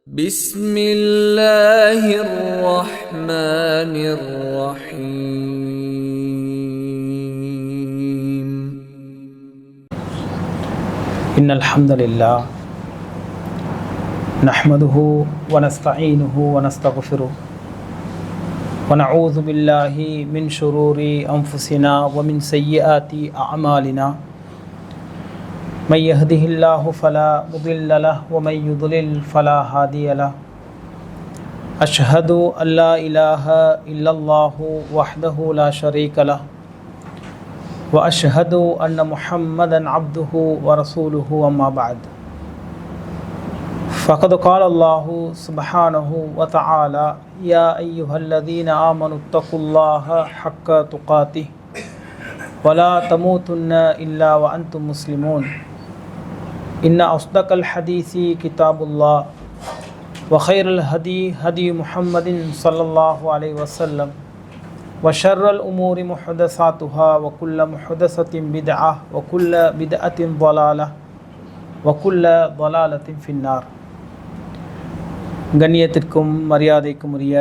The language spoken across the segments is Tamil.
بسم الله الرحمن الرحيم إن الحمد لله نحمده ونستعينه ونستغفره ونعوذ بالله من شرور أنفسنا ومن سيئات أعمالنا من يهده الله فلا مضل له ومن يضلل فلا هادي له أشهد أن لا إله إلا الله وحده لا شريك له وأشهد أن محمدًا عبده ورسوله أما بعد فقد قال الله سبحانه وتعالى يا أيها الذين آمنوا اتقوا الله حق تقاته ولا تموتن إلا وأنتم مسلمون إن أصدق الحديث كتاب الله وخير الهدي هدي محمد صلى الله عليه وسلم وشر الأمور محدثاتها وكل محدثة بدعة وكل بدعة ضلالة وكل ضلالة في النار. கண்ணியத்திற்கும் மரியாதைக்கும் உரிய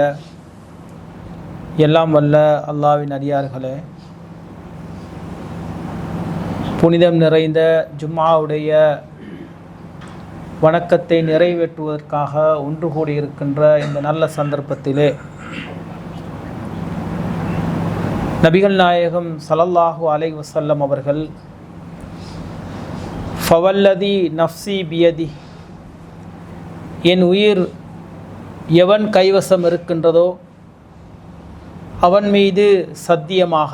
எல்லாம் வல்ல அல்லாஹ்வின் அடியார்களே, புனிதம் நிறைந்த ஜும்ஆவுடைய வணக்கத்தை நிறைவேற்றுவதற்காக ஒன்று கூடியிருக்கின்ற இந்த நல்ல சந்தர்ப்பத்திலே நபிகள் நாயகம் ஸல்லல்லாஹு அலைஹி வஸல்லம் அவர்கள் ஃபவல்லதி நஃப்சி பியதி, என் உயிர் எவன் கைவசம் இருக்கின்றதோ அவன் மீது சத்தியமாக,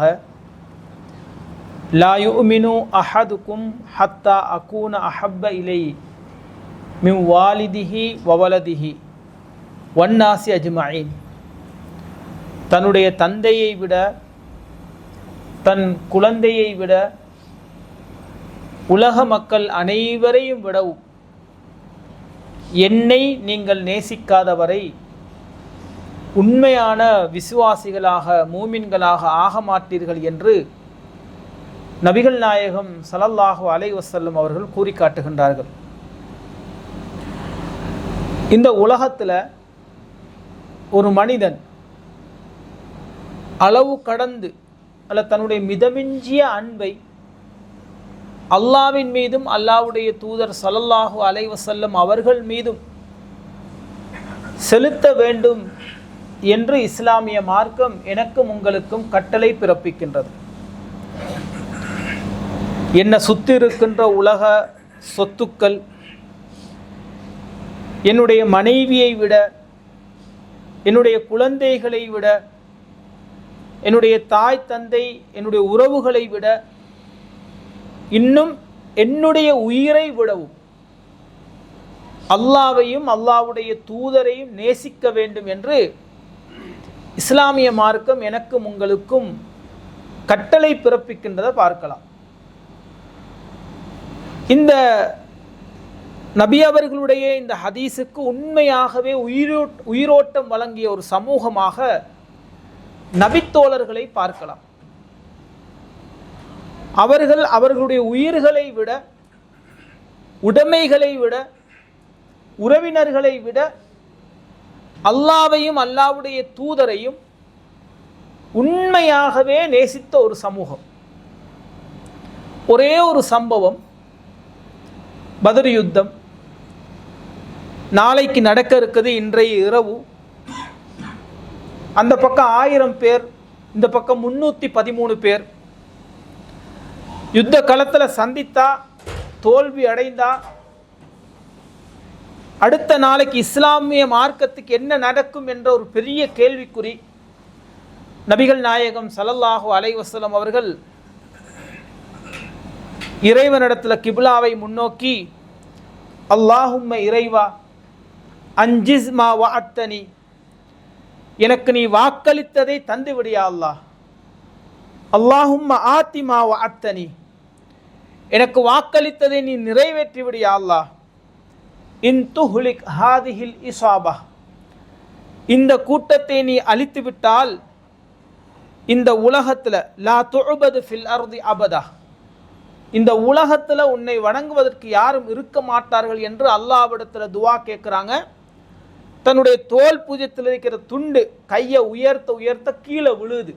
லா யுமினு அஹதுக்கும் ஹத்தா அகூன அஹப்ப இலை மின் வாலிதிஹி வவலதிஹி வன்னாசி அஜ்மஈன், தன்னுடைய தந்தையை விட தன் குழந்தையை விட உலக மக்கள் அனைவரையும் விடவும் என்னை நீங்கள் நேசிக்காதவரை உண்மையான விசுவாசிகளாக மூமின்களாக ஆக மாட்டீர்கள் என்று நபிகள் நாயகம் ஸல்லல்லாஹு அலைஹி வஸல்லம் அவர்கள் கூறி காட்டுகின்றார்கள். இந்த உலகத்தில் ஒரு மனிதன் அளவு கடந்து அல்ல தன்னுடைய மிதமிஞ்சிய அன்பை அல்லாஹ்வின் மீதும் அல்லாஹ்வுடைய தூதர் ஸல்லல்லாஹு அலைஹி வஸல்லம் அவர்கள் மீதும் செலுத்த வேண்டும் என்று இஸ்லாமிய மார்க்கம் எனக்கும் உங்களுக்கும் கட்டளை பிறப்பிக்கின்றது. என்னை சுற்றி இருக்கின்ற உலக சொத்துக்கள், என்னுடைய மனைவியை விட, என்னுடைய குழந்தைகளை விட, என்னுடைய தாய் தந்தை, என்னுடைய உறவுகளை விட, இன்னும் என்னுடைய உயிரை விடவும் அல்லாஹ்வையும் அல்லாஹ்வுடைய தூதரையும் நேசிக்க வேண்டும் என்று இஸ்லாமிய மார்க்கம் எனக்கும் உங்களுக்கும் கட்டளை பிறப்பிக்கின்றதை பார்க்கலாம். இந்த நபி அவர்களுடைய இந்த ஹதீஸுக்கு உண்மையாகவே உயிரோட்டம் வழங்கிய ஒரு சமூகமாக நபித்தோழர்களை பார்க்கலாம். அவர்கள் அவர்களுடைய உயிர்களை விட, உடைமைகளை விட, உறவினர்களை விட அல்லாஹ்வையும் அல்லாஹ்வுடைய தூதரையும் உண்மையாகவே நேசித்த ஒரு சமூகம். ஒரே ஒரு சம்பவம், பத்ர் யுத்தம் நாளைக்கு நடக்க இருக்குது. இன்றைய இரவு அந்த பக்கம் 1000 பேர், இந்த பக்கம் 313 பேர் யுத்த களத்தில் சந்தித்தா தோல்வி அடைந்தா அடுத்த நாளைக்கு இஸ்லாமிய மார்க்கத்துக்கு என்ன நடக்கும் என்ற ஒரு பெரிய கேள்விக்குறி. நபிகள் நாயகம் ஸல்லல்லாஹு அலைஹி வஸல்லம் அவர்கள் இறைவனிடத்தில் கிப்லாவை முன்னோக்கி, அல்லாஹும்ம இறைவா அஞ்சிஸ் மா வஅத்தனி, எனக்கு நீ வாக்களித்ததை தந்து விடியா அல்லாஹ். அல்லாஹும்ம ஆத்தி மா வஅத்தனி, எனக்கு வாக்களித்ததை நீ நிறைவேற்றி விடியா அல்லாஹ். இன் துஹ்லிக் ஹாதிஹில் இஸாபா, இந்த கூட்டத்தை நீ அழித்து விட்டால் இந்த உலகத்தில் லா துஅபது ஃபில் அர்தி அபதா, இந்த உலகத்தில் உன்னை வணங்குவதற்கு யாரும் இருக்க மாட்டார்கள் என்று அல்லாஹ்விடத்தில் துவா கேட்குறாங்க. தன்னுடைய தோல் பூஜ்யத்தில் இருக்கிற துண்டு கையை உயர்த்த உயர்த்த கீழே விழுது.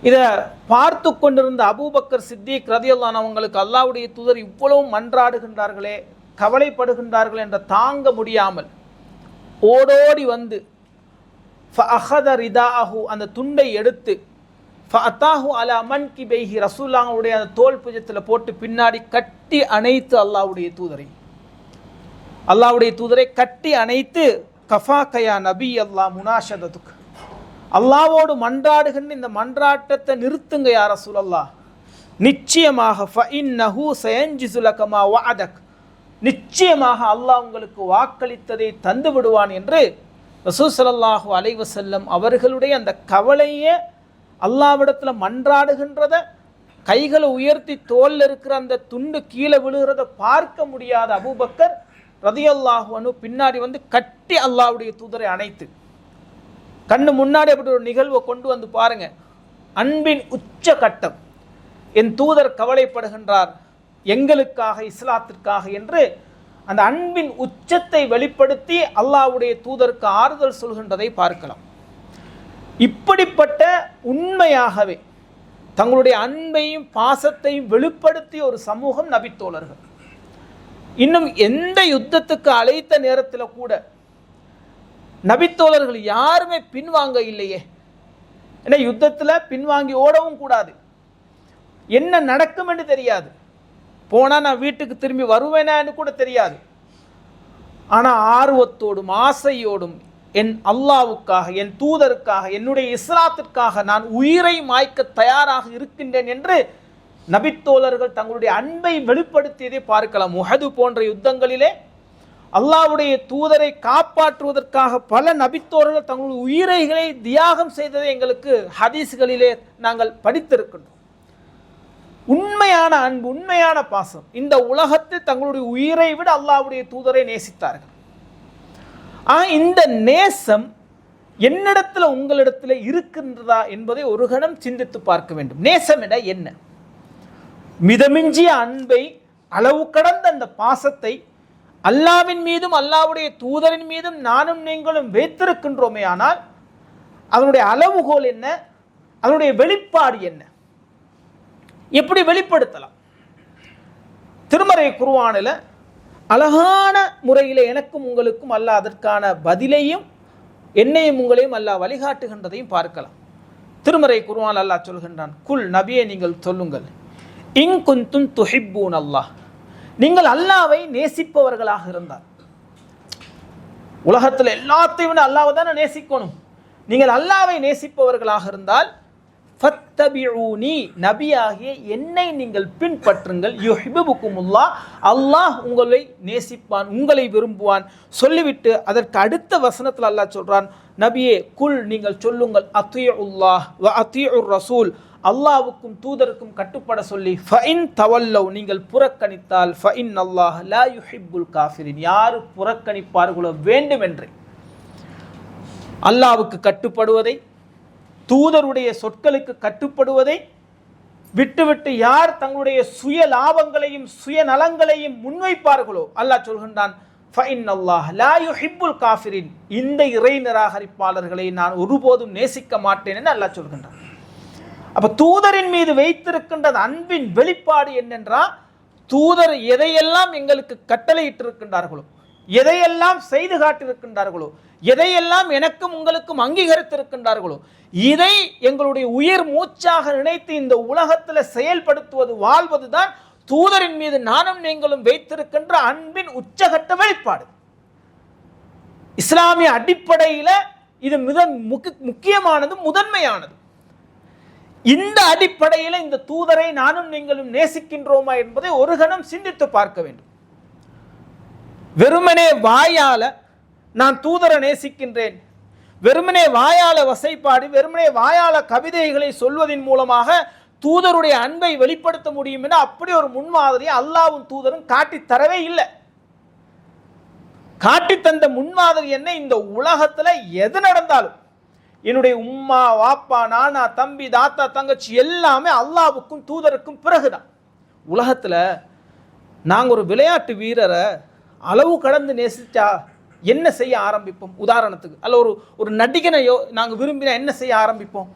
இதை பார்த்து கொண்டிருந்த அபூபக்கர் சித்திக் ரலியல்லாஹு அன்ஹு அவங்களுக்கு அல்லாஹ்வுடைய தூதர் இவ்வளவு மன்றாடுகின்றார்களே, கவலைப்படுகின்றார்கள் என்ற தாங்க முடியாமல் ஓடோடி வந்து ஃபஅஹத ரிதாஅஹு அந்த துண்டை எடுத்து ஃபஅதாஹு அலா மன்கிபைஹி ரசூலுல்லாஹ்வுடைய அந்த தோல் பூஜ்யத்தில் போட்டு பின்னாடி கட்டி அணைத்து அல்லாஹ்வுடைய தூதரை கட்டி அணைத்து கஃபாகயா நபி அல்லாஹ் முனாஷததுக், அல்லாஹ்வோடு மன்றாடுகின்ற இந்த மன்றாட்டத்தை நிறுத்துங்க யா ரசூலல்லாஹ், நிச்சயமாக ஃபஇன்னஹு சயன்ஜிஸு லக மா வஅதக், நிச்சயமாக அல்லாஹ் உங்களுக்கு வாக்களித்ததை தந்து விடுவான் என்று ரசூல் ஸல்லல்லாஹு அலைஹி வஸல்லம் அவர்களுடைய அந்த கவலையை அல்லாஹ்விடத்தில் மன்றாடுகின்றத, கைகளை உயர்த்தி தோல்ல இருக்கிற அந்த துண்டு கீழே விழுகிறத பார்க்க முடியாத அபூபக்கர் ரலியல்லாஹு அன்ஹு பின்னாடி வந்து கட்டி அல்லாஹ்வுடைய தூதரை அணைத்து கண்ணு முன்னாடி அப்படி ஒரு நிகழ்வை கொண்டு வந்து பாருங்க. அன்பின் உச்ச கட்டம், என் தூதர் கவலைப்படுகின்றார் எங்களுக்காக, இஸ்லாத்திற்காக என்று அந்த அன்பின் உச்சத்தை வெளிப்படுத்தி அல்லாஹ்வுடைய தூதருக்கு ஆறுதல் சொல்கின்றதை பார்க்கலாம். இப்படிப்பட்ட உண்மையாகவே தங்களுடைய அன்பையும் பாசத்தையும் வெளிப்படுத்திய ஒரு சமூகம் நபித்தோழர்கள். இன்னும் எந்த யுத்தத்துக்கு அழைத்த நேரத்தில் கூட நபித்தோழர்கள் யாருமே பின்வாங்க இல்லையே. ஏன்னா யுத்தத்தில் பின்வாங்கி ஓடவும் கூடாது, என்ன நடக்கும் என்று தெரியாது, போனால் நான் வீட்டுக்கு திரும்பி வருவேனான்னு கூட தெரியாது. ஆனால் ஆர்வத்தோடும் ஆசையோடும் என் அல்லாஹ்வுக்காக, என் தூதருக்காக, என்னுடைய இஸ்லாத்திற்காக நான் உயிரை மாய்க்க தயாராக இருக்கின்றேன் என்று நபித்தோழர்கள் தங்களுடைய அன்பை வெளிப்படுத்தியதை பார்க்கலாம். உஹது போன்ற யுத்தங்களிலே அல்லாஹ்வுடைய தூதரை காப்பாற்றுவதற்காக பல நபித்தோழர்கள் தங்களுடைய உயிரைகளை தியாகம் செய்ததை எங்களுக்கு ஹதீஸ்களிலே நாங்கள் படித்திருக்கின்றோம். உண்மையான அன்பு, உண்மையான பாசம், இந்த உலகத்தில் தங்களுடைய உயிரை விட அல்லாஹ்வுடைய தூதரை நேசித்தார்கள். இந்த நேசம் என்னிடத்துல உங்களிடத்துல இருக்கின்றதா என்பதை ஒரு கணம் சிந்தித்து பார்க்க வேண்டும். நேசம் என என்ன? மிதமிஞ்சிய அன்பை, அளவு கடந்த அந்த பாசத்தை அல்லாஹ்வின் மீதும் அல்லாஹ்வுடைய தூதரின் மீதும் நானும் நீங்களும் வைத்திருக்கின்றோமே, ஆனால் அதனுடைய அளவுகோல் என்ன, அதனுடைய வெளிப்பாடு என்ன, எப்படி வெளிப்படுத்தலாம்? திருமறை குர்ஆனில் அழகான முறையில் எனக்கும் உங்களுக்கும் அல்லாஹ் அதற்கான பதிலையும் என்னையும் உங்களையும் அல்லாஹ் வழிகாட்டுகின்றதையும் பார்க்கலாம். திருமறை குர்ஆன் அல்லாஹ் சொல்கின்றான், குல் நபியே நீங்கள் சொல்லுங்கள், இன் குன்தும் துஹிப்பூன் அல்லாஹ், நீங்கள் அல்லாஹ்வை நேசிப்பவர்களாக இருந்தால், உலகத்தில் எல்லாத்தையும் அல்லாஹ்வை தானே நேசிக்கணும், நீங்கள் அல்லாஹ்வை நேசிப்பவர்களாக இருந்தால் ஃபத்தபிஊனி, நபியாகிய என்னை நீங்கள் பின்பற்றுங்கள், யுஹிப்புக்குமுல்லாஹ், அல்லாஹ் உங்களை நேசிப்பான், உங்களை விரும்புவான். சொல்லிவிட்டு அதற்கு அடுத்த வசனத்தில் அல்லாஹ் சொல்றான், நபியே குல் நீங்கள் சொல்லுங்கள், அத்தியுல்லாஹ் வ அத்தியுர் ரசூல், அல்லாஹ்வுக்கும் தூதருக்கும் கட்டுப்பட சொல்லி, ஃபஇன் தவல்லவ் நீங்கள் புறக்கணித்தால், ஃபஇன் அல்லாஹ் லா யுஹிப்புல் காஃபிரின், யாரு புறக்கணிப்பார்களோ வேண்டுமென்றே அல்லாஹ்வுக்கு கட்டுப்படுவதை, தூதருடைய சொற்களுக்கு கட்டுப்படுவதை விட்டுவிட்டு யார் தங்களுடைய சுய லாபங்களையும் சுய நலங்களையும் முன்வைப்பார்களோ, அல்லாஹ் சொல்கின்றான், ஃபஇன் அல்லாஹ் லா யுஹிப்புல் காஃபிரின், இந்த இறை நிராகரிப்பாளர்களை நான் ஒருபோதும் நேசிக்க மாட்டேன் என்று அல்லாஹ் சொல்கின்றான். அப்ப தூதரின் மீது வைத்திருக்கின்ற அன்பின் வெளிப்பாடு என்னென்றா, தூதர் எதையெல்லாம் எங்களுக்கு கட்டளையிட்டு இருக்கின்றார்களோ, எதையெல்லாம் செய்து காட்டியிருக்கின்றார்களோ, எதையெல்லாம் எனக்கும் உங்களுக்கும் அங்கீகரித்திருக்கின்றார்களோ, இதை எங்களுடைய உயிர் மூச்சாக நினைத்து இந்த உலகத்தில் செயல்படுத்துவது, வாழ்வதுதான் தூதரின் மீது நானும் நீங்களும் வைத்திருக்கின்ற அன்பின் உச்சகட்ட வெளிப்பாடு. இஸ்லாமிய அடிப்படையில் இது மிக முக்கியமானது, முதன்மையானது. இந்த அடிப்படையில் இந்த தூதரை நானும் நீங்களும் நேசிக்கின்றோமா என்பதை ஒரு கணம் சிந்தித்து பார்க்க வேண்டும். வெறுமனே வாயால நான் தூதரை நேசிக்கின்றேன், வெறுமனே வாயால வசைப்பாடி, வெறுமனே வாயால கவிதைகளை சொல்வதன் மூலமாக தூதருடைய அன்பை வெளிப்படுத்த முடியும் என அப்படி ஒரு முன்மாதிரியை அல்லாஹ்வும் தூதரும் காட்டி தரவே இல்லை. காட்டி தந்த முன்மாதிரி என்ன? இந்த உலகத்துல எது நடந்தாலும் என்னுடைய உம்மா வாப்பா நானா தம்பி தாத்தா தங்கச்சி எல்லாமே அல்லாஹ்வுக்கும் தூதருக்கும் பிறகுதான். உலகத்துல நாங்க ஒரு விளையாட்டு வீரரை அளவு கடந்து நேசிச்சா என்ன செய்ய ஆரம்பிப்போம்? உதாரணத்துக்கு அல்ல ஒரு நடிகனையோ நாங்கள் விரும்பினா என்ன செய்ய ஆரம்பிப்போம்?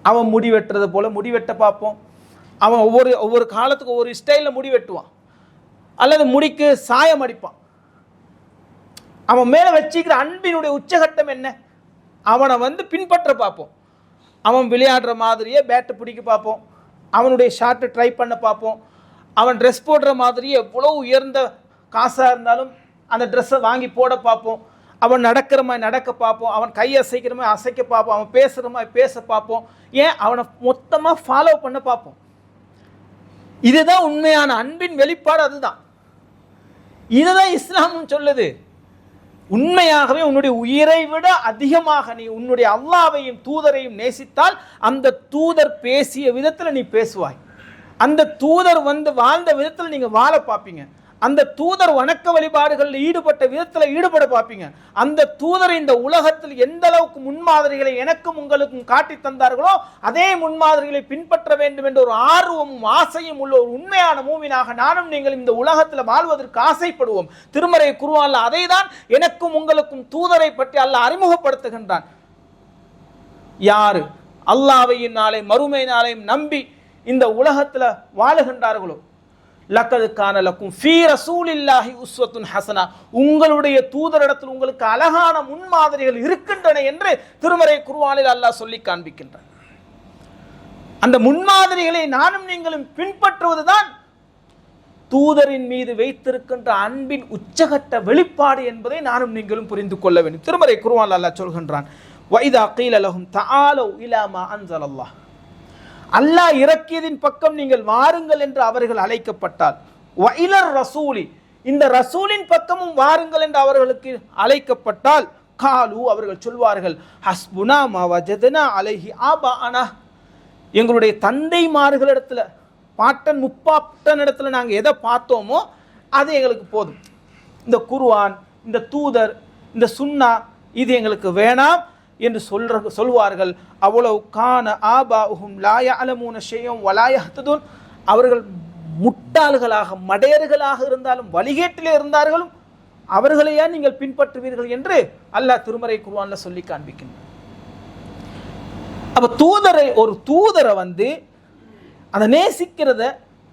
அவன் முடி வெட்டுறது போல முடி வெட்ட பார்ப்போம். அவன் ஒவ்வொரு காலத்துக்கு ஒவ்வொரு ஸ்டைலில் முடி வெட்டுவான், அல்லது முடிக்கு சாயம் அடிப்பான். அவன் மேலே வச்சுக்கிற அன்பினுடைய உச்சகட்டம் என்ன? அவனை பின்பற்ற பார்ப்போம். அவன் விளையாடுற மாதிரியே பேட்டை பிடிக்க பார்ப்போம், அவனுடைய ஷார்ட்டை ட்ரை பண்ண பார்ப்போம், அவன் ட்ரெஸ் போடுற மாதிரியே எவ்வளோ உயர்ந்த காசாக இருந்தாலும் அந்த ட்ரெஸ்ஸை வாங்கி போட பார்ப்போம். அவன் நடக்கிற மாதிரி நடக்க பார்ப்போம், அவன் கையை அசைக்கிற மாதிரி அசைக்க பார்ப்போம், அவன் பேசுகிற மாதிரி பேச பார்ப்போம். ஏன் அவனை மொத்தமாக ஃபாலோ பண்ண பார்ப்போம். இதுதான் உண்மையான அன்பின் வெளிப்பாடு. அதுதான் இதுதான் இஸ்லாமும் சொல்லுது. உண்மையாகவே உன்னுடைய உயிரை விட அதிகமாக நீ உன்னுடைய அல்லாஹ்வையும் தூதரையும் நேசித்தால் அந்த தூதர் பேசிய விதத்தில் நீ பேசுவாய். அந்த தூதர் வாழ்ந்த விதத்தில் நீங்க வாழ பார்ப்பீங்க. அந்த தூதர் வணக்க வழிபாடுகளில் ஈடுபட்ட விதத்தில் ஈடுபட பார்ப்பீங்க. அந்த தூதர் இந்த உலகத்தில் எந்த அளவுக்கு முன்மாதிரிகளை எனக்கும் உங்களுக்கும் காட்டி தந்தார்களோ அதே முன்மாதிரிகளை பின்பற்ற வேண்டும் என்ற ஒரு ஆர்வமும் ஆசையும் உள்ள ஒரு உண்மையான மூமினாக நானும் நீங்கள் இந்த உலகத்தில் வாழ்வதற்கு ஆசைப்படுவோம். திருமறை குர்ஆன்ல அதை தான் எனக்கும் உங்களுக்கும் தூதரை பற்றி அல்லாஹ் அறிமுகப்படுத்துகின்றான். யாரு அல்லாஹ்வையும் நாளை மறுமை நாளையும் நம்பி இந்த உலகத்தில் வாழுகின்றார்களோ லக்கது கான லக்கும் ஃபீ ரசூலில்லாஹி உஸ்வத்துன் ஹஸனா, உங்களுடைய தூதரிடத்தில் உங்களுக்கு அழகான முன்மாதிரிகள் இருக்கின்றன என்று திருமறை குர்ஆனில் அல்லாஹ் சொல்லி காண்பிக்கின்றான். அந்த முன்மாதிரிகளை நானும் நீங்களும் பின்பற்றுவதுதான் தூதரின் மீது வைத்திருக்கின்ற அன்பின் உச்சகட்ட வெளிப்பாடு என்பதை நானும் நீங்களும் புரிந்து கொள்ள வேண்டும். திருமறை குர்ஆனில் அல்லாஹ் சொல்கின்றான், வைதா கீல லஹும் தஆலு இலா மா அன்ஸலல்லாஹ், அல்லாஹ் இறக்கியதின் பக்கம் நீங்கள் வாருங்கள் என்று அவர்கள் அழைக்கப்பட்டால், வஇலர் ரசூலி, இந்த ரசூலின் பக்கமும் வாருங்கள் என்று அவர்களுக்கு அழைக்கப்பட்டால், காலு அவர்கள் சொல்வார்கள், ஹஸ்புனா மா வஜதனா அலைஹி ஆபாஅனா, எங்களுடைய தந்தைமார்களிடத்துல பாட்டன் முப்பாட்டன் இடத்துல நாங்கள் எதை பார்த்தோமோ அது எங்களுக்கு போதும். இந்த குர்ஆன், இந்த தூதர், இந்த சுன்னா இது எங்களுக்கு வேணாம் என்று சொல்வார்கள். அவ்வளவு கான ஆபாஉஹும் லா யஅலமூன ஷைஅன் வலா யஹ்ததுன், அவர்கள் முட்டாள்களாக மடையர்களாக இருந்தாலும் வழிகேட்டிலே இருந்தார்களும் அவர்களையா நீங்கள் பின்பற்றுவீர்கள் என்று அல்லாஹ் திருமறை குர்ஆன்ல சொல்லி காண்பிக்கின்றார். அப்ப ஒரு தூதரை அந்த நேசிக்கிறத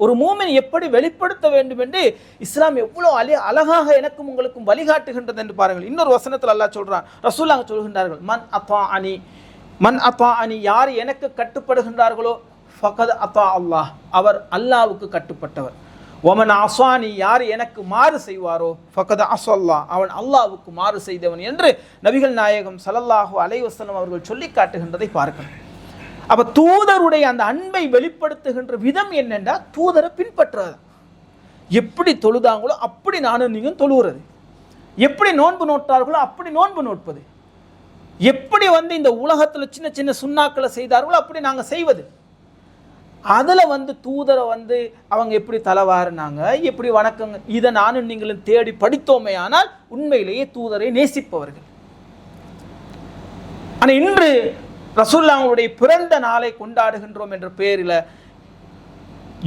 ஒரு மூமின் எப்படி வெளிப்படுத்த வேண்டும் என்று இஸ்லாம் எவ்வளவு அழகாக எனக்கும் உங்களுக்கும் வழிகாட்டுகின்றது என்று பாருங்கள். இன்னொரு வசனத்தில் அல்லாஹ் சொல்றான், ரசூலுல்லாஹ் சொல்கின்றார்கள், மன் அத்தாஅனி, யார் எனக்கு கட்டுப்படுகின்றார்களோ ஃபகத் அத்தா அல்லாஹ், அவர் அல்லாஹ்வுக்கு கட்டுப்பட்டவர். வமன் அஸானி, யார் எனக்கு மாறு செய்வாரோ ஃபகத் அஸல்லாஹ், அவன் அல்லாஹ்வுக்கு மாறு செய்தவன் என்று நபிகள் நாயகம் ஸல்லல்லாஹு அலைஹி வஸல்லம் அவர்கள் சொல்லி காட்டுகின்றதை பார்க்கணும். அப்ப தூதருடைய அந்த அன்பை வெளிப்படுத்துகின்ற விதம் என்னென்றா தூதரை பின்பற்றுறது. எப்படி தொழுதாங்களோ அப்படி நானும் நீங்கள் தொழுகிறது, எப்படி நோன்பு நோட்டார்களோ அப்படி நோன்பு நோட்பது, எப்படி இந்த உலகத்தில் சின்ன சின்ன சுண்ணாக்களை செய்தார்களோ அப்படி நாங்கள் செய்வது. அதில் தூதரை அவங்க எப்படி தலைவாருனாங்க, எப்படி வணக்கங்க, இதை நானும் நீங்களும் தேடி படித்தோமே ஆனால் உண்மையிலேயே தூதரை நேசிப்பவர்கள். ஆனால் இன்று ரசூலுல்லாஹ்வுடைய பிறந்த நாளை கொண்டாடுகின்றோம் என்ற பெயரில்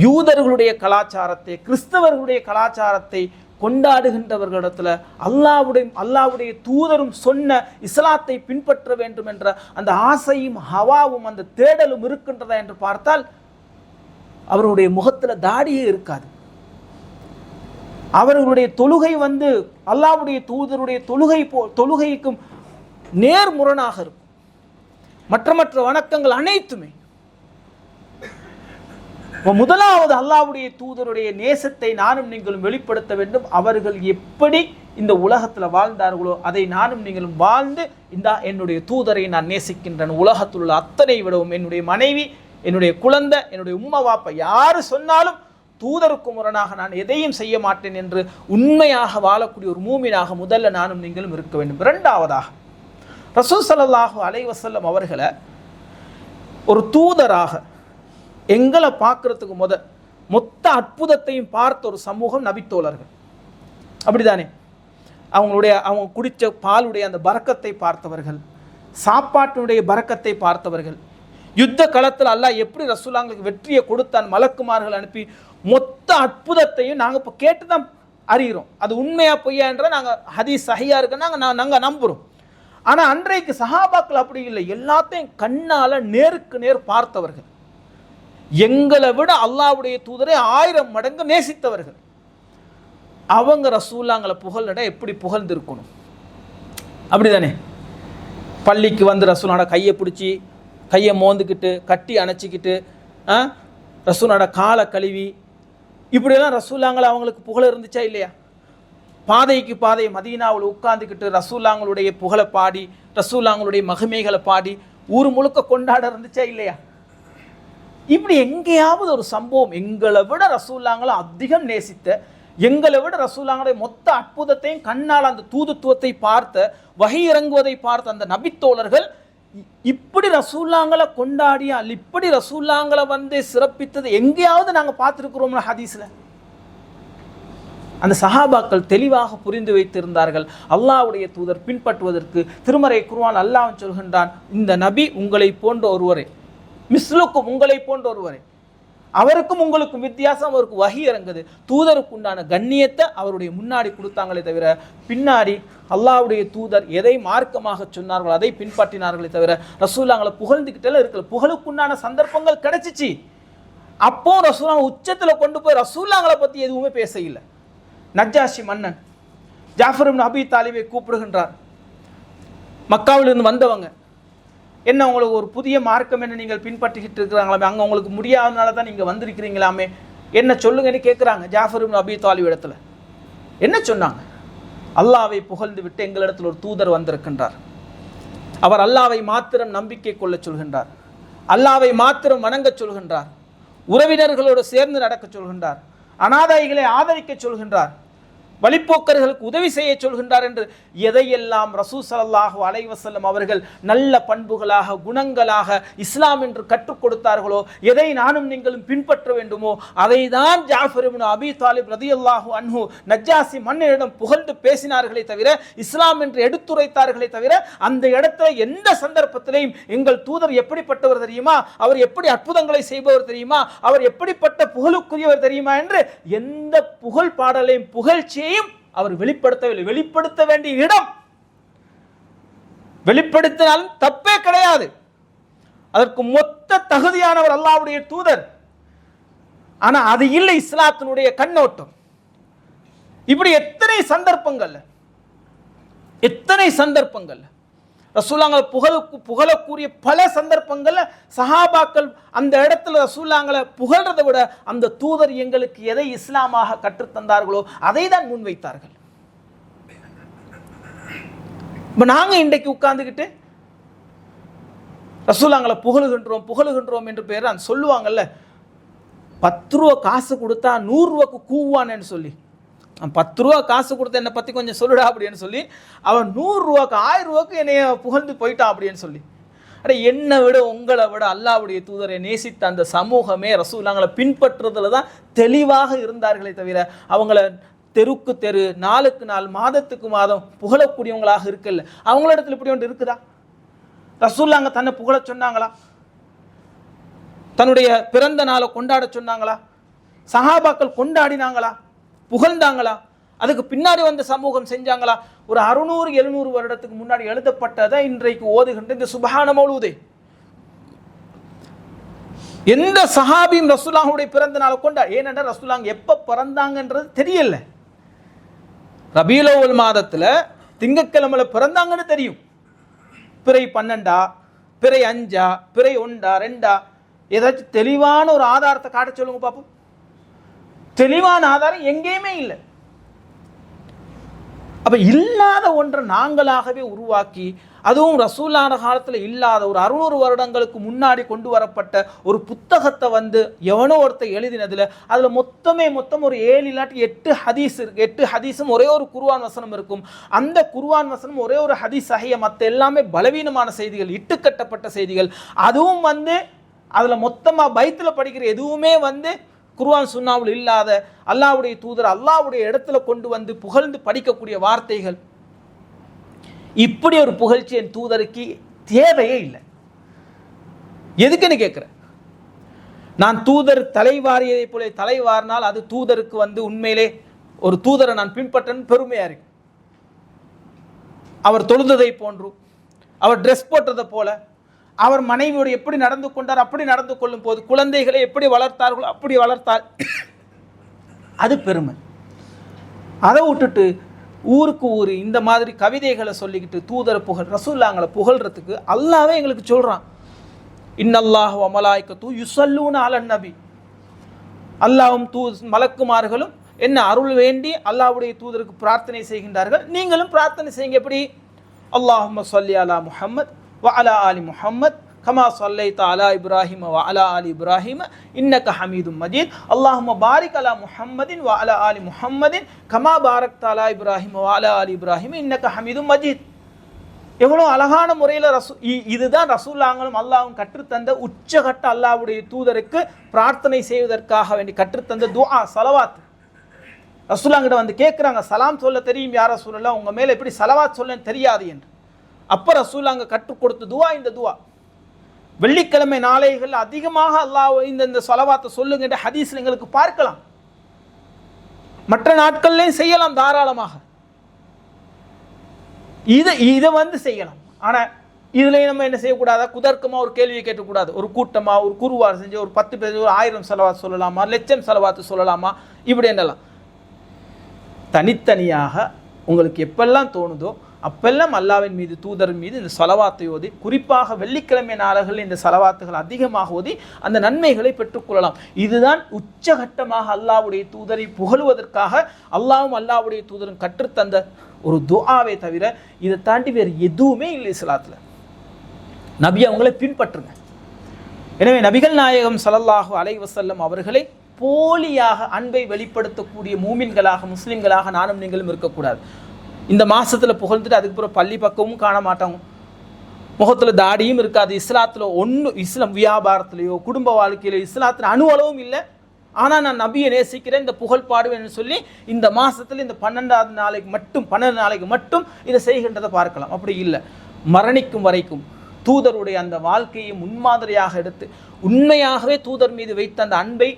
யூதர்களுடைய கலாச்சாரத்தை, கிறிஸ்தவர்களுடைய கலாச்சாரத்தை கொண்டாடுகின்றவர்களிடத்தில் அல்லாஹ்வுடைய தூதரும் சொன்ன இஸ்லாத்தை பின்பற்ற வேண்டும் என்ற அந்த ஆசையும் ஹவாவும் அந்த தேடலும் இருக்கின்றதா என்று பார்த்தால் அவர்களுடைய முகத்தில் தாடியே இருக்காது. அவர்களுடைய தொழுகை அல்லாஹ்வுடைய தூதருடைய தொழுகைக்கும் நேர்முரணாக இருக்கும். மற்ற வணக்கங்கள் அனைத்துமே. முதலாவது அல்லாஹ்வுடைய தூதருடைய நேசத்தை நானும் நீங்களும் வெளிப்படுத்த வேண்டும். அவர்கள் எப்படி இந்த உலகத்தில் வாழ்ந்தார்களோ அதை நானும் நீங்களும் வாழ்ந்து, என்னுடைய தூதரை நான் நேசிக்கின்றேன், உலகத்தில் உள்ள அத்தனை விடவும் என்னுடைய மனைவி, என்னுடைய குழந்தை, என்னுடைய உம்மா வாப்பா யாரு சொன்னாலும் தூதருக்கு முரணாக நான் எதையும் செய்ய மாட்டேன் என்று உண்மையாக வாழக்கூடிய ஒரு மூமினாக முதல்ல நானும் நீங்களும் இருக்க வேண்டும். இரண்டாவதாக ரசூல் ஸல்லல்லாஹு அலைஹி வஸல்லம் அவர்களை ஒரு தூதராக எங்களை பார்க்கறதுக்கு மொத்த அற்புதத்தையும் பார்த்த ஒரு சமூகம் நபித்தோழர்கள். அப்படிதானே? அவங்க குடித்த பாலுடைய அந்த பரக்கத்தை பார்த்தவர்கள், சாப்பாட்டினுடைய பரக்கத்தை பார்த்தவர்கள், யுத்த களத்தில் அல்லாஹ் எப்படி ரசூலுல்லாஹ்வுக்கு வெற்றியை கொடுத்தான், மலக்குமார்கள் அனுப்பி மொத்த அற்புதத்தையும் நாங்கள் இப்போ கேட்டு தான் அறிகிறோம். அது உண்மையா பொய்யான்ற நாங்கள் ஹதீஸ் சஹியா இருக்குன்னா நாங்கள் நம்புகிறோம். ஆனால் அன்றைக்கு சஹாபாக்கள் அப்படி இல்லை, எல்லாத்தையும் கண்ணால் நேருக்கு நேர் பார்த்தவர்கள், எங்களை விட அல்லாஹ்வுடைய தூதரை 1000 மடங்கு நேசித்தவர்கள். அவங்க ரசூலுல்லாஹ்ங்களை புகழ்நட எப்படி புகழ்ந்திருக்கணும்? அப்படிதானே? பள்ளிக்கு வந்து ரசூலுல்லாஹ் கையை பிடிச்சி கையை மோந்துக்கிட்டு கட்டி அணைச்சிக்கிட்டு ரசூலுல்லாஹ் காலை கழுவி இப்படியெல்லாம் ரசூலுல்லாஹ்ங்களை அவங்களுக்கு புகழ் இருந்துச்சா இல்லையா? பாதைக்கு பாதை மதீனாவில் உட்கார்ந்துக்கிட்டு ரசூலுல்லாஹ்ங்களுடைய புகழை பாடி ரசூலுல்லாஹ்ங்களுடைய மகிமைகளை பாடி ஊர் முழுக்க கொண்டாட இருந்துச்சா இல்லையா? இப்படி எங்கேயாவது ஒரு சம்பவம் எங்களை விட ரசூலுல்லாஹ்ங்களை அதிகம் நேசித்த, எங்களை விட ரசூலுல்லாஹ்வுடைய மொத்த அற்புதத்தையும் கண்ணால் அந்த தூதுத்துவத்தை பார்த்த, வஹி இறங்குவதை பார்த்த அந்த நபித்தோழர்கள் இப்படி ரசூலுல்லாஹ்ங்களை கொண்டாடி இப்படி ரசூலுல்லாஹ்ங்களை வந்து சிறப்பித்தது எங்கேயாவது நாங்கள் பார்த்துருக்கிறோம்னா ஹதீஸில்? அந்த சஹாபாக்கள் தெளிவாக புரிந்து வைத்திருந்தார்கள். அல்லாஹ்வுடைய தூதர் பின்பற்றுவதற்கு திருமறை குர்ஆன் அல்லாஹ் சொல்கின்றான், இந்த நபி உங்களை போன்ற ஒருவரே, மிஸ்லுக்கும் உங்களை போன்ற ஒருவரே, அவருக்கும் உங்களுக்கும் வித்தியாசம், அவருக்கு வஹி இறங்குது. தூதருக்கு உண்டான கண்ணியத்தை அவருடைய முன்னாடி கொடுத்தாங்களே தவிர பின்னாடி அல்லாஹ்வுடைய தூதர் எதை மார்க்கமாக சொன்னார்களோ அதை பின்பற்றினார்களே தவிர ரசூலுல்லாஹ்களை புகழ்ந்துக்கிட்டே இருக்கல. புகழுக்குண்டான சந்தர்ப்பங்கள் கிடைச்சிச்சு, அப்போ ரசூலுல்லாஹ் உச்சத்தில் கொண்டு போய் ரசூலுல்லாஹ்களை பற்றி எதுவுமே பேச இல்லை. நஜ்ஜாஷி மன்னன் ஜாஃபர் இப்னு அபி தாலிபை கூப்பிடுகின்றார். மக்காவிலிருந்து வந்தவங்க, என்ன உங்களுக்கு ஒரு புதிய மார்க்கம் என்ன நீங்கள் பின்பற்றிக்கிட்டு இருக்கிறாங்களாமே, அங்கே உங்களுக்கு முடியாதனால தான் நீங்கள் வந்திருக்கிறீங்களாமே, என்ன சொல்லுங்கன்னு கேட்குறாங்க ஜாஃபர் இப்னு அபி தாலிப் இடத்துல. என்ன சொன்னாங்க? அல்லாஹ்வை புகழ்ந்து விட்டு எங்களிடத்தில் ஒரு தூதர் வந்திருக்கின்றார். அவர் அல்லாஹ்வை மாத்திரம் நம்பிக்கை கொள்ள சொல்கின்றார், அல்லாஹ்வை மாத்திரம் வணங்க சொல்கின்றார், உறவினர்களோடு சேர்ந்து நடக்க சொல்கின்றார், அனாதைகளை ஆதரிக்க சொல்கின்றார், வழிப்போக்கர்களுக்கு உதவி செய்ய சொல்கின்றார் என்று எதையெல்லாம் ரசூல் ஸல்லல்லாஹு அலைஹி வஸல்லம் அவர்கள் நல்ல பண்புகளாக குணங்களாக இஸ்லாம் என்று கற்றுக் கொடுத்தார்களோ, எதை நானும் நீங்களும் பின்பற்ற வேண்டுமோ அதை தான் ஜாஃபர் இப்னு அபி தாலிப் ரலியல்லாஹு அன்ஹு நஜ்ஜாசி மன்னரிடம் புகழ்ந்து பேசினார்களே தவிர, இஸ்லாம் என்று எடுத்துரைத்தார்களே தவிர, அந்த இடத்துல எந்த சந்தர்ப்பத்திலையும் எங்கள் தூதர் எப்படிப்பட்டவர் தெரியுமா, அவர் எப்படி அற்புதங்களை செய்பவர் தெரியுமா, அவர் எப்படிப்பட்ட புகழுக்குரியவர் தெரியுமா என்று எந்த புகழ் பாடலையும் புகழ்ச்சியை அவர் வெளிப்படுத்தவில்லை. வெளிப்படுத்த வேண்டிய இடம் வெளிப்படுத்தினாலும் தப்பே கிடையாது, அதற்கு மொத்த தகுதியானவர் அல்லாஹ்வுடைய தூதர். ஆனா அது இல்லை இஸ்லாத்தினுடைய கண்ணோட்டம். இப்படி எத்தனை சந்தர்ப்பங்கள் ரசூலுல்லாஹ்களை புகழக்கூடிய பல சந்தர்ப்பங்கள்ல சஹாபாக்கள் அந்த இடத்துல ரசூலுல்லாஹ்களை புகழ்றதை விட அந்த தூதர் எங்களுக்கு எதை இஸ்லாமாக கற்றுத்தந்தார்களோ அதை தான் முன்வைத்தார்கள். இப்போ நாங்கள் இன்றைக்கு உட்கார்ந்துக்கிட்டு ரசூலுல்லாஹ்களை புகழுகின்றோம் என்று பேர் சொல்லுவாங்கல்ல, 10 ரூபா காசு கொடுத்தா 100 ரூபாய்க்கு கூவானேன்னு சொல்லி, 10 ரூபா காசு கொடுத்த என்னை பற்றி கொஞ்சம் சொல்லுடா அப்படின்னு சொல்லி அவன் 100 ரூபாய்க்கு 1000 ரூபாய்க்கு என்னைய புகழ்ந்து போயிட்டான் அப்படின்னு சொல்லி. என்னை விட உங்களை விட அல்லாஹ்வுடைய தூதரை நேசித்த அந்த சமூகமே ரசூலுல்லாஹ்களை பின்பற்றுறதுல தான் தெளிவாக இருந்தார்களே தவிர அவங்கள தெருக்கு தெரு நாளுக்கு நாள் மாதத்துக்கு மாதம் புகழக்கூடியவங்களாக இருக்குல்ல. அவங்களிடத்துல இப்படி ஒன்று இருக்குதா? ரசூலுல்லாஹ் தன்னை புகழ சொன்னாங்களா? தன்னுடைய பிறந்த நாளை கொண்டாட சொன்னாங்களா? சஹாபாக்கள் கொண்டாடினாங்களா? புகழ்ந்தாங்களா? அதுக்கு பின்னாடி வந்த சமூகம் செஞ்சாங்களா? ஒரு 600-700 வருடத்துக்கு முன்னாடி எழுதப்பட்டதை இன்றைக்கு ஓதுகின்ற இந்த சுப்ஹான மௌலூதே எந்த சஹாபியும் ரசூலுல்லாஹ்வுடைய பிறந்த நாளை கொண்டாட, ஏனென்றால் ரசூலுல்லாஹ் எப்ப பிறந்தாங்கன்றது தெரியல. ரபீஉல் அவ்வல் மாதத்துல திங்கட்கிழமையில பிறந்தாங்கன்னு தெரியும். பிறை 12, பிறை 5, பிறை 1, 2 ஏதாச்சும் தெளிவான ஒரு ஆதாரத்தை காட்ட சொல்லுங்க பாப்போம். தெளிவான ஆதாரம் எங்கேயுமே இல்லை. அப்ப இல்லாத ஒன்றை நாங்களாகவே உருவாக்கி, அதுவும் ரசூலுல்லாஹ் காலத்தில் இல்லாத ஒரு 600 வருடங்களுக்கு முன்னாடி கொண்டு வரப்பட்ட ஒரு புத்தகத்தை எவனோ ஒருத்தர் எழுதினதுல அதுல மொத்தம் ஒரு 7 இல்லாட்டி 8 ஹதீஸ் இருக்கு. 8 ஹதீஸும் ஒரே ஒரு குர்ஆன் வசனம் இருக்கும். அந்த குர்ஆன் வசனம் ஒரே ஒரு ஹதீஸ் சஹீஹ், மற்ற எல்லாமே பலவீனமான செய்திகள், இட்டுக்கட்டப்பட்ட செய்திகள். அதுவும் அதுல மொத்தமா பைத்துல படிக்கிற எதுவுமே குர்ஆன் சுன்னாவில் இல்லாத, அல்லாஹ்வுடைய தூதர் அல்லாஹ்வுடைய இடத்துல கொண்டு புகழ்ந்து படிக்கக்கூடிய வார்த்தைகள். இப்படி ஒரு புகழ்ச்சி என் தூதருக்கு தேவையே இல்லை. எதுக்குன்னு கேட்கிறேன். நான் தூதர் தலைவாரியதை போல தலைவாரினால் அது தூதருக்கு உண்மையிலே ஒரு தூதரை நான் பின்பற்றேன்னு பெருமையாக இருக்கும். அவர் தொழுததை போன்று, அவர் ட்ரெஸ் போட்டதை போல, அவர் மனைவியோடு எப்படி நடந்து கொண்டார் அப்படி நடந்து கொள்ளும் போது, குழந்தைகளை எப்படி வளர்த்தார்களோ அப்படி வளர்த்தார், அது பெருமை. அதை விட்டுட்டு ஊருக்கு ஊர் இந்த மாதிரி கவிதைகளை சொல்லிக்கிட்டு தூதரை ரசூலுல்லாஹ்களை புகழ்றதுக்கு அல்லாஹ்வே எங்களுக்கு சொல்கிறான், இன்னல்லாஹு வ மலாயிகத்து யுஸல்லூன அலன் நபி. அல்லாஹ்வும் மலக்குமார்களும் என்ன அருள் வேண்டி அல்லாஹ்வுடைய தூதருக்கு பிரார்த்தனை செய்கின்றார்கள், நீங்களும் பிரார்த்தனை செய்யுங்க. எப்படி? அல்லாஹும்ம ஸல்லி அலா முஹம்மத் வ அலா ஆலி முஹம்மத் கமா ஸல்லைத அலா இப்ராஹிம வ அலா ஆலி இப்ராஹிம இன்னக ஹமீதும் மஜீத். அல்லாஹும்ம பாரிக் அலா முஹம்மதின் வ அலா ஆலி முஹம்மதின் கமா பாரக்த அலா இப்ராஹிம வ அலா ஆலி இப்ராஹிம இன்னக ஹமீதும் மஜீத். எவ்வளோ அழகான முறையில் இதுதான் ரசூலுல்லாஹ்களும் அல்லாஹ்வும் கற்றுத்தந்த உச்சகட்ட அல்லாஹ்வுடைய தூதருக்கு பிரார்த்தனை செய்வதற்காக வேண்டி கற்றுத்தந்த துஆ ஸலவாத். ரசூலுல்லாஹ்கிட்ட வந்து கேட்குறாங்க, சலாம் சொல்ல தெரியும் யார் ரசூலுல்லாஹ், உங்கள் மேலே எப்படி ஸலவாத் சொல்ல தெரியாது என்று. அப்போ ரசூலுல்லாஹ் கற்றுக் கொடுத்த துஆ இந்த துஆ. வெள்ளிக்கிழமை நாளைகள் அதிகமாக அல்லாஹ் இந்த ஸலவாத்தை சொல்லுங்க என்ற ஹதீஸில் எங்களுக்கு பார்க்கலாம். மற்ற நாட்கள்லையும் செய்யலாம் தாராளமாக, இதை வந்து செய்யலாம். ஆனால் இதுலேயும் நம்ம என்ன செய்யக்கூடாதா, குதர்க்கமாக ஒரு கேள்வியை கேட்கக்கூடாது. ஒரு கூட்டமாக ஒரு குருவார் செஞ்சு ஒரு 10 பேர் ஒரு 1000 ஸலவாத் சொல்லலாமா, 1,00,000 ஸலவாத்து சொல்லலாமா, இப்படி என்னலாம் தனித்தனியாக உங்களுக்கு எப்பெல்லாம் தோணுதோ அப்பெல்லாம் அல்லாஹ்வின் மீது தூதர் மீது இந்த ஸலவாத்தை ஓதி, குறிப்பாக வெள்ளிக்கிழமை நாள்களில் இந்த ஸலவாத்துகள் அதிகமாக ஓதி அந்த நன்மைகளை பெற்றுக்கொள்ளலாம். இதுதான் உச்சகட்டமாக அல்லாஹ்வுடைய தூதரை புகழுவதற்காக அல்லாஹ்வும் அல்லாஹ்வுடைய தூதரும் கற்றுத்தந்த ஒரு துஆவை தவிர இதை தாண்டி வேறு எதுவுமே இல்லை இஸ்லாத்தில். நபி அவங்களை பின்பற்றுங்க. எனவே நபிகள் நாயகம் ஸல்லல்லாஹு அலைஹி வஸல்லம் அவர்களை போலியாக அன்பை வெளிப்படுத்தக்கூடிய மூமின்களாக முஸ்லிம்களாக நானும் நீங்களும் இருக்கக்கூடாது. இந்த மாதத்தில் புகழ்ந்துட்டு அதுக்கப்புறம் பள்ளி பக்கமும் காண மாட்டாங்க, முகத்தில் தாடியும் இருக்காது. இஸ்லாத்தில் இஸ்லாம் வியாபாரத்திலேயோ குடும்ப வாழ்க்கையிலோ இஸ்லாத்தில் அணுவளவும் இல்லை. ஆனால் நான் நபியை நேசிக்கிறேன், இந்த புகழ் பாடுவேன்னு சொல்லி இந்த மாதத்தில் இந்த 12 நாளைக்கு மட்டும் இதை செய்கின்றதை பார்க்கலாம். அப்படி இல்லை, மரணிக்கும் வரைக்கும் தூதருடைய அந்த வாழ்க்கையை முன்மாதிரியாக எடுத்து உண்மையாகவே தூதர் மீது வைத்த அந்த அன்பை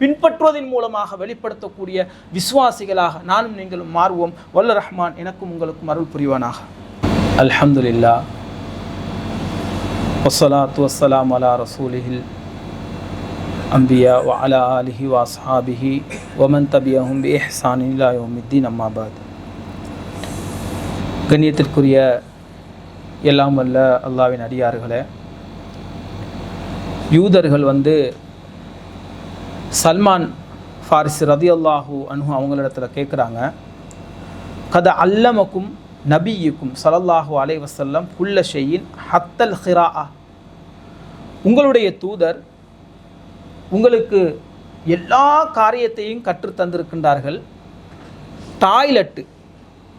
பின்பற்றுவதன் மூலமாக வெளிப்படுத்தக்கூடிய விசுவாசிகளாக நானும் நீங்களும் மாறுவோம். வல்ல ரஹ்மான் எனக்கும் உங்களுக்கும் அருள் புரிவானாக. அல்ஹம்துலில்லாஹ் வஸ்ஸலாத்து வஸ்ஸலாமு அலா ரசூலிஹில் அம்பியா வ அலா ஆலிஹி வ அஸ்ஹாபிஹி வ மன் தபியஹும் பி இஹ்சானின் இலா யௌமித்தீன். அம்மா பாத். கண்ணியத்திற்குரிய எல்லாம் வல்ல அல்லாஹ்வின் அடியார்களே, யூதர்கள் சல்மான் ஃபாரிசி ரதியல்லாஹு அன்ஹு அவங்களிடத்தில் கேட்குறாங்க, கத அல்லமக்கும் நபியுக்கும் ஸல்லல்லாஹு அலைஹி வஸல்லம் குல்ல ஷையின் ஹத்தல் ஹிராஅ. உங்களுடைய தூதர் உங்களுக்கு எல்லா காரியத்தையும் கற்றுத்தந்திருக்கின்றார்கள், டாய்லெட்டு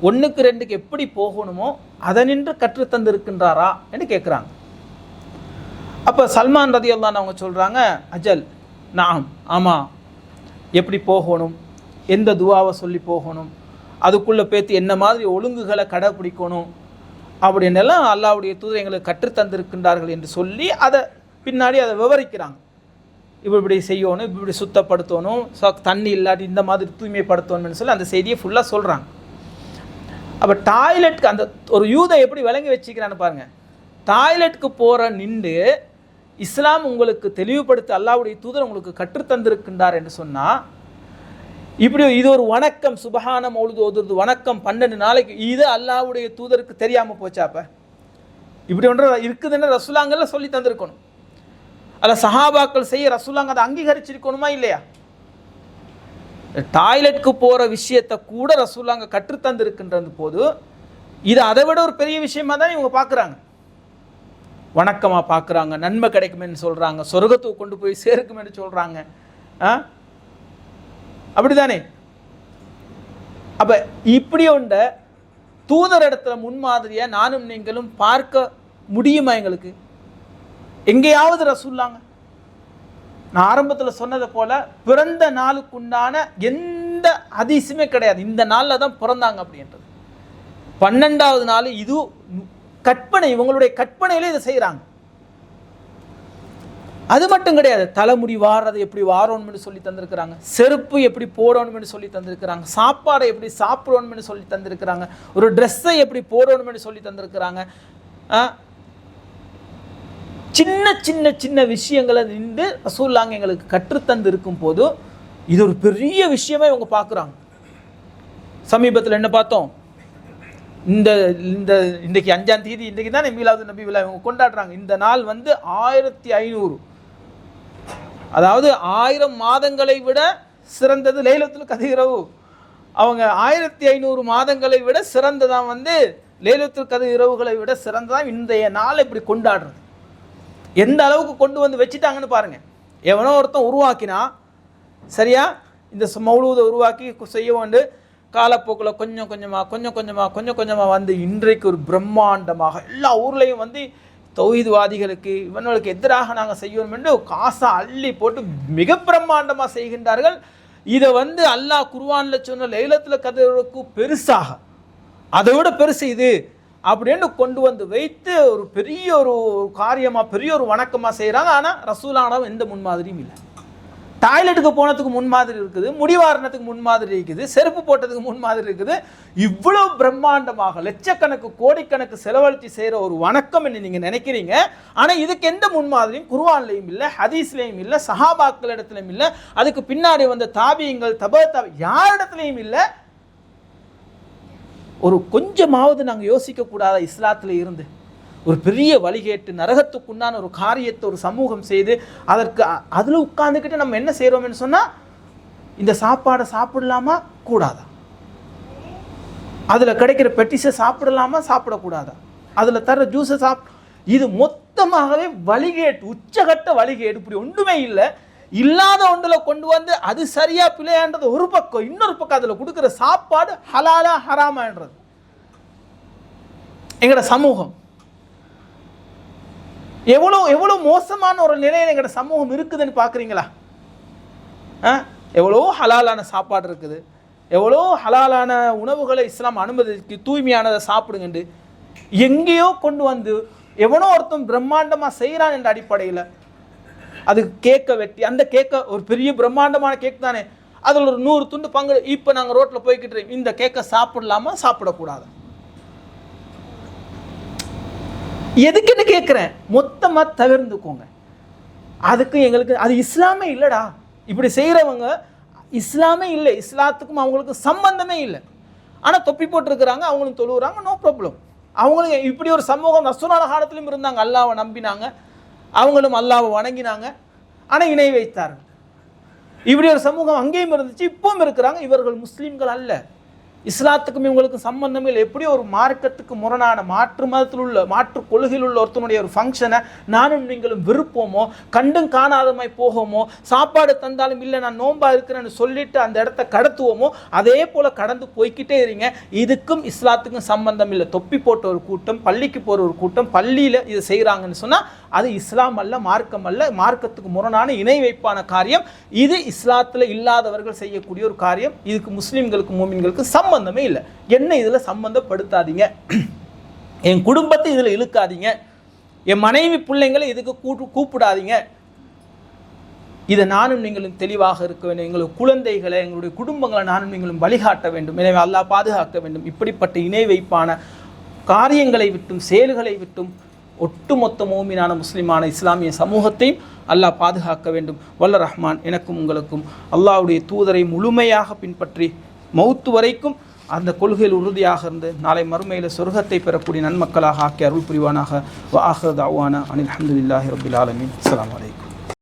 1க்கு 2க்கு எப்படி போகணுமோ அதை நின்று கற்றுத்தந்திருக்கின்றாரா என்று கேட்குறாங்க. அப்போ சல்மான் ரதியல்லாஹு அவங்க சொல்கிறாங்க, அஜல் நாம், ஆமாம், எப்படி போகணும், எந்த துவாவை சொல்லி போகணும், அதுக்குள்ளே பேத்து என்ன மாதிரி ஒழுங்குகளை கடைப்பிடிக்கணும் அப்படின்னெல்லாம் அல்லாஹ்வுடைய தூதர் எங்களுக்கு கற்றுத்தந்திருக்கின்றார்கள் என்று சொல்லி அதை பின்னாடி அதை விவரிக்கிறாங்க. இப்படி செய்யணும், இப்படி சுத்தப்படுத்தணும், தண்ணி இல்லாட்டி இந்த மாதிரி தூய்மைப்படுத்தணும்னு சொல்லி அந்த செய்தியை ஃபுல்லாக சொல்கிறாங்க. அப்போ டாய்லெட்டுக்கு அந்த ஒரு யூதை எப்படி விளங்கி வச்சுக்கிறான்னு பாருங்கள். டாய்லெட்டுக்கு போகிற நின்று இஸ்லாம் உங்களுக்கு தெளிவுபடுத்த அல்லாஹ்வுடைய தூதர் உங்களுக்கு கற்றுத்தந்திருக்கின்றார் என்று சொன்னால், இப்படி இது ஒரு வணக்கம், சுபஹான மௌலிது ஓதுறது வணக்கம் 12 நாளைக்கு, இது அல்லாஹ்வுடைய தூதருக்கு தெரியாமல் போச்சாப்ப? இப்படி ஒன்று இருக்குதுன்னு ரசூலுல்லாஹ்ல சொல்லி தந்திருக்கணும். அல்ல சஹாபாக்கள் செய்ய ரசூலுல்லாஹ் அதை அங்கீகரிச்சிருக்கணுமா இல்லையா? டாய்லெட்டுக்கு போகிற விஷயத்தை கூட ரசூலுல்லாஹ் கற்றுத்தந்திருக்கின்ற போது இது அதை விட ஒரு பெரிய விஷயமா தான் இவங்க பார்க்குறாங்க, வணக்கமாக பார்க்குறாங்க, நன்மை கிடைக்குமென்னு சொல்கிறாங்க, சொர்க்கத்துக்கு கொண்டு போய் சேர்க்குமென்னு சொல்கிறாங்க. அப்படி தானே? அப்போ இப்படி ஒன்ற தூதர் இடத்துல முன்மாதிரியாக நானும் நீங்களும் பார்க்க முடியுமா? எங்களுக்கு எங்கேயாவது ரசூலுல்லாஹ் நான் ஆரம்பத்தில் சொன்னதை போல் பிறந்த நாளுக்குண்டான எந்த ஹதீஸுமே கிடையாது. இந்த நாளில் தான் பிறந்தாங்க அப்படின்றது 12வது நாள். இது கற்பனை, இவங்களுடைய கற்பனையிலே இதை செய்கிறாங்க. அது மட்டும் கிடையாது, தலைமுடி வாரதை எப்படி வாரணும்னு சொல்லி தந்திருக்கிறாங்க, செருப்பு எப்படி போடணும்னு சொல்லி தந்திருக்கிறாங்க, சாப்பாடை எப்படி சாப்பிடணும்னு சொல்லி தந்திருக்கிறாங்க, ஒரு ட்ரெஸ்ஸை எப்படி போடணும்னு சொல்லி தந்திருக்கிறாங்க. சின்ன சின்ன சின்ன விஷயங்களை நின்று ரசூலுல்லாஹ் எங்களுக்கு கற்றுத்தந்து இருக்கும் போது இது ஒரு பெரிய விஷயமே இவங்க பார்க்குறாங்க. சமீபத்தில் என்ன பார்த்தோம், இன்றைக்கு 5ஆம் தேதி, இன்றைக்கு தான் மீலாது நபி விழா இவங்க கொண்டாடுறாங்க. இந்த நாள் 1500, அதாவது 1000 மாதங்களை விட சிறந்தது லைலத்துல் கத்ர் இரவு. அவங்க 1500 மாதங்களை விட சிறந்ததான் லைலத்துல் கத்ர் இரவுகளை விட சிறந்ததான் இன்றைய நாள் இப்படி கொண்டாடுறது. எந்த அளவுக்கு கொண்டு வந்து வச்சுட்டாங்கன்னு பாருங்க. எவனோ ஒருத்தன் உருவாக்கினா சரியா, இந்த மௌலூதை உருவாக்கி செய்ய வேண்டு, காலப்போக்கில் கொஞ்சம் கொஞ்சமாக இன்றைக்கு ஒரு பிரம்மாண்டமாக எல்லா ஊர்லேயும் தௌஹீத்வாதிகளுக்கு இவங்களுக்கு எதிராக நாங்கள் செய்யணும் என்று காசை அள்ளி போட்டு மிக பிரம்மாண்டமாக செய்கின்றார்கள். இதை அல்லாஹ் குர்ஆனில் சொன்ன லைலத்துல் கத்ருக்கு பெருசாக, அதை விட பெருசு இது அப்படின்னு கொண்டு வைத்து ஒரு பெரிய ஒரு காரியமாக, பெரிய ஒரு வணக்கமாக செய்கிறாங்க. ஆனால் ரசூலானவன் எந்த முன்மாதிரியும் இல்லை. டாய்லெட்டுக்கு போனதுக்கு முன்மாதிரி இருக்குது, முடிவாரணத்துக்கு முன்மாதிரி இருக்குது, செருப்பு போட்டதுக்கு முன்மாதிரி இருக்குது. இவ்வளோ பிரம்மாண்டமாக லட்சக்கணக்கு கோடிக்கணக்கு செலவழித்து செய்கிற ஒரு வணக்கம் என்று நீங்கள் நினைக்கிறீங்க. ஆனால் இதுக்கு எந்த முன்மாதிரியும் குர்ஆன்லையும் இல்லை, ஹதீஸ்லையும் இல்லை, சஹாபாக்கள் இடத்துலையும் இல்லை, அதுக்கு பின்னாடி வந்த தாபியங்கள் யாரிடத்துலையும் இல்லை. ஒரு கொஞ்சமாவது நாங்கள் யோசிக்கக்கூடாத இஸ்லாத்தில் இருந்து ஒரு பெரிய வழிகேட்டு நரகத்துக்குண்டான ஒரு காரியத்தை ஒரு சமூகம் செய்து அதற்கு அதில் உட்கார்ந்துக்கிட்டு நம்ம என்ன செய்கிறோம்னு சொன்னால், இந்த சாப்பாடை சாப்பிடலாமா கூடாதா, அதில் கிடைக்கிற பெட்டிஸை சாப்பிடலாமா சாப்பிடக்கூடாதா, அதில் தர ஜூஸை இது மொத்தமாகவே வழிகேட்டு, உச்சகட்ட வழிகேடு. இப்படி ஒன்றுமே இல்லை. இல்லாத ஒன்றில் கொண்டு அது சரியா பிள்ளையான்றது ஒரு பக்கம், இன்னொரு பக்கம் அதில் கொடுக்குற சாப்பாடு ஹலாலா ஹராமான்றது. எங்களோட சமூகம் எவ்வளோ எவ்வளோ மோசமான ஒரு நிலையில் எங்களோட சமூகம் இருக்குதுன்னு பார்க்குறீங்களா? எவ்வளோ ஹலாலான சாப்பாடு இருக்குது, எவ்வளோ ஹலாலான உணவுகளை இஸ்லாம் அனுமதிக்கு, தூய்மையானதை சாப்பிடுங்கண்டு எங்கேயோ கொண்டு எவனோ ஒருத்தன் பிரம்மாண்டமாக செய்கிறான் என்ற அடிப்படையில் அது கேக்கை வெட்டி, அந்த கேக்கை ஒரு பெரிய பிரம்மாண்டமான கேக் தானே, அதில் ஒரு 100 துண்டு பங்கு. இப்போ நாங்கள் ரோட்டில் போய்கிட்டு இந்த கேக்கை சாப்பிடலாமா சாப்பிடக்கூடாது, எதுக்குன்னு கேட்குறேன். மொத்தமாக தவிர்த்துக்கோங்க. அதுக்கு எங்களுக்கு அது இஸ்லாமே இல்லைடா. இப்படி செய்கிறவங்க இஸ்லாமே இல்லை, இஸ்லாத்துக்கும் அவங்களுக்கு சம்பந்தமே இல்லை. ஆனால் தொப்பி போட்டிருக்கிறாங்க, அவங்களும் தொழுகிறாங்க, நோ ப்ராப்ளம். அவங்களுக்கு இப்படி ஒரு சமூகம் ரசூலுல்லாஹ் காலத்திலும் இருந்தாங்க. அல்லாஹ்வை நம்பினாங்க, அவங்களும் அல்லாஹ்வை வணங்கினாங்க, ஆனால் இணை வைத்தார்கள். இப்படி ஒரு சமூகம் அங்கேயும் இருந்துச்சு, இப்பவும் இருக்கிறாங்க. இவர்கள் முஸ்லீம்கள் அல்ல, இஸ்லாத்துக்கும் இவங்களுக்கு சம்பந்தம் இல்லை. எப்படி ஒரு மார்க்கத்துக்கு முரணான மாற்று மதத்தில் உள்ள மாற்று கொள்கையில் உள்ள ஒருத்தனுடைய ஒரு ஃபங்க்ஷனை நானும் நீங்களும் விருப்பமோ கண்டும் காணாதமாய் போகமோ, சாப்பாடு தந்தாலும் இல்லை நான் நோன்பா இருக்கிறேன்னு சொல்லிட்டு அந்த இடத்த கடத்துவோமோ, அதே போல கடந்து போய்கிட்டே இருங்க. இதுக்கும் இஸ்லாத்துக்கும் சம்பந்தம் இல்லை. தொப்பி போட்ட ஒரு கூட்டம், பள்ளிக்கு போகிற ஒரு கூட்டம் பள்ளியில் இதை செய்கிறாங்கன்னு சொன்னால் அது இஸ்லாம் அல்ல, மார்க்கம் அல்ல, மார்க்கத்துக்கு முரணான இணை வைப்பான காரியம். இது இஸ்லாத்தில் இல்லாதவர்கள் செய்யக்கூடிய ஒரு காரியம். இதுக்கு முஸ்லீம்களுக்கு மூமின்களுக்கு சம்பந்தமே இல்லை. என்ன இதில் சம்பந்தப்படுத்தாதீங்க, என் குடும்பத்தை இதில் இழுக்காதீங்க, என் மனைவி பிள்ளைங்களை இதுக்கு கூப்பிடாதீங்க. இதை நானும் நீங்களும் தெளிவாக இருக்க வேண்டும். எங்களுக்கு குழந்தைகளை, எங்களுடைய குடும்பங்களை நானும் நீங்களும் வழிகாட்ட வேண்டும். எனவே அல்லாஹ் பாதுகாக்க வேண்டும். இப்படிப்பட்ட இணை வைப்பான காரியங்களை விட்டும் செயல்களை விட்டும் ஒட்டுமொத்த மோமினான முஸ்லிமான இஸ்லாமிய சமூகத்தையும் அல்லாஹ் பாதுகாக்க வேண்டும். வல்ல ரஹ்மான் எனக்கும் உங்களுக்கும் அல்லாஹ்வுடைய தூதரை முழுமையாக பின்பற்றி மௌத்து வரைக்கும் அந்த கொள்கையில் உறுதியாக இருந்து நாளை மறுமையில் சொர்க்கத்தை பெறக்கூடிய நன்மக்களாக ஆக்கி அருள் புரிவானாக. வ ஆஹிரு தஅவானா அனில் ஹம்துலில்லாஹி ரப்பில் ஆலமீன். அஸ்ஸலாமு அலைக்கும்.